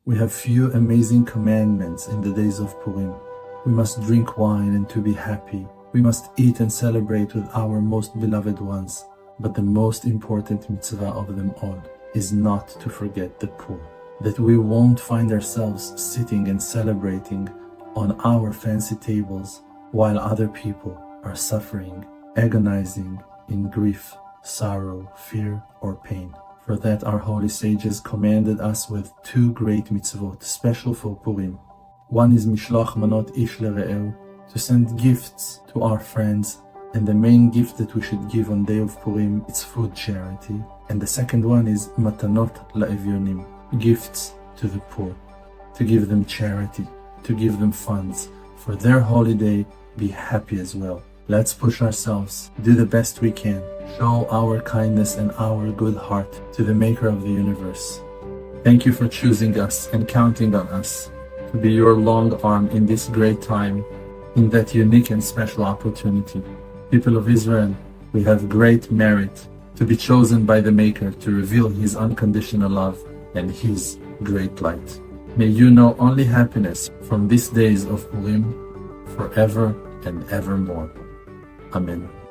We have few amazing commandments in the days of Purim. We must drink wine and to be happy. We must eat and celebrate with our most beloved ones. But the most important mitzvah of them all is not to forget the poor. That we won't find ourselves sitting and celebrating on our fancy tables while other people are suffering, agonizing in grief, sorrow, fear, or pain. For that our holy sages commanded us with two great mitzvot, special for Purim. One is Mishloach Manot Ish Lere'eu, to send gifts to our friends, and the main gift that we should give on day of Purim is food charity. And the second one is Matanot La'evyonim, gifts to the poor, to give them charity, to give them funds for their holiday. Be happy as well. Let's push ourselves, do the best we can, show our kindness and our good heart to the Maker of the universe. Thank you for choosing us and counting on us to be your long arm in this great time, in that unique and special opportunity. People of Israel, we have great merit to be chosen by the Maker to reveal His unconditional love and His great light. May you know only happiness from these days of Purim forever and evermore. Amen.